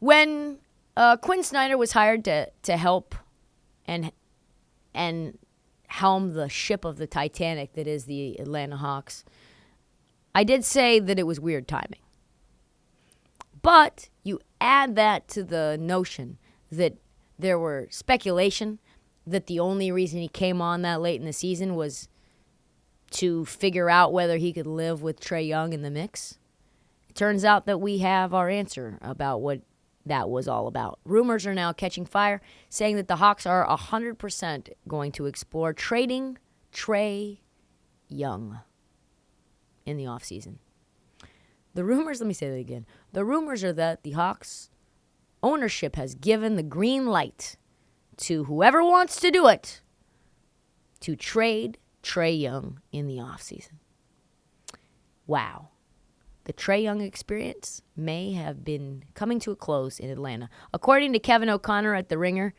When Quin Snyder was hired to help and helm the ship of the Titanic that is the Atlanta Hawks, I did say that it was weird timing. But you add that to the notion that there were speculation that the only reason he came on that late in the season was to figure out whether he could live with Trae Young in the mix. It turns out that we have our answer about what that was all about. Rumors are now catching fire, saying that the Hawks are 100% going to explore trading Trae Young in the offseason. The rumors, let me say that again. The rumors are that the Hawks ownership has given the green light to whoever wants to do it to trade Trae Young in the offseason. Wow. The Trae Young experience may have been coming to a close in Atlanta. According to Kevin O'Connor at The Ringer,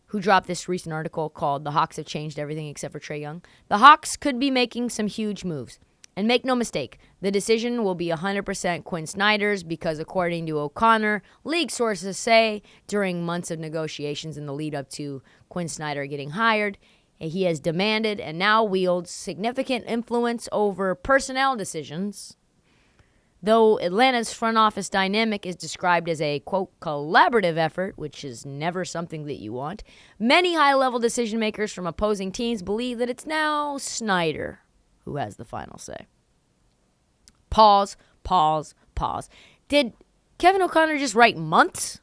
who dropped this recent article called "The Hawks Have Changed Everything Except for Trae Young," the Hawks could be making some huge moves. And make no mistake, the decision will be 100% Quin Snyder's because, according to O'Connor, league sources say during months of negotiations in the lead up to Quin Snyder getting hired, he has demanded and now wields significant influence over personnel decisions. Though Atlanta's front office dynamic is described as a, quote, collaborative effort, which is never something that you want, many high-level decision makers from opposing teams believe that it's now Snyder who has the final say. Pause. Did Kevin O'Connor just write months?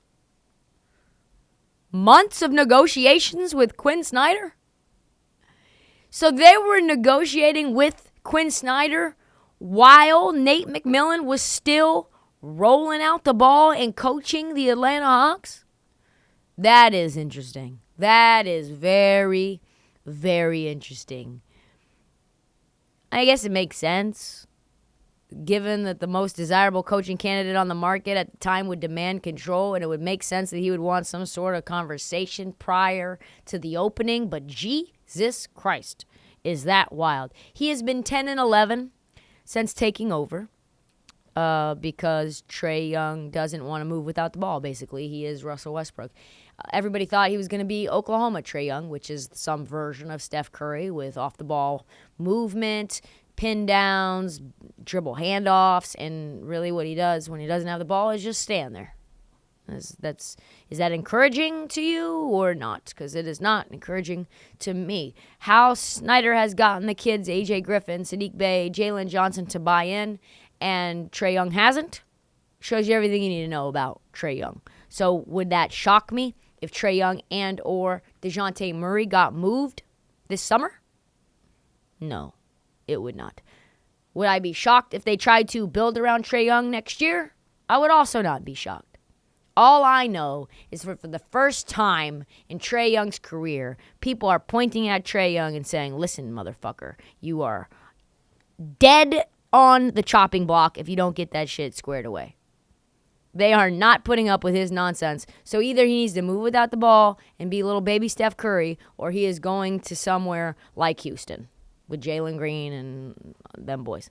Months of negotiations with Quin Snyder? So they were negotiating with Quin Snyder while Nate McMillan was still rolling out the ball and coaching the Atlanta Hawks? That is interesting. That is very, very interesting. I guess it makes sense, given that the most desirable coaching candidate on the market at the time would demand control, and it would make sense that he would want some sort of conversation prior to the opening. But Jesus Christ, is that wild. He has been 10-11 since taking over because Trae Young doesn't want to move without the ball, basically. He is Russell Westbrook. Everybody thought he was going to be Oklahoma Trae Young, which is some version of Steph Curry with off-the-ball movement, pin downs, dribble handoffs, and really what he does when he doesn't have the ball is just stand there. Is that encouraging to you or not? Because it is not encouraging to me. How Snyder has gotten the kids, A.J. Griffin, Sadiq Bey, Jalen Johnson, to buy in, and Trae Young hasn't, shows you everything you need to know about Trae Young. So would that shock me if Trae Young and or DeJounte Murray got moved this summer? No, it would not. Would I be shocked if they tried to build around Trae Young next year? I would also not be shocked. All I know is for the first time in Trae Young's career, people are pointing at Trae Young and saying, listen, motherfucker, you are dead on the chopping block if you don't get that shit squared away. They are not putting up with his nonsense. So either he needs to move without the ball and be little baby Steph Curry, or he is going to somewhere like Houston with Jalen Green and them boys.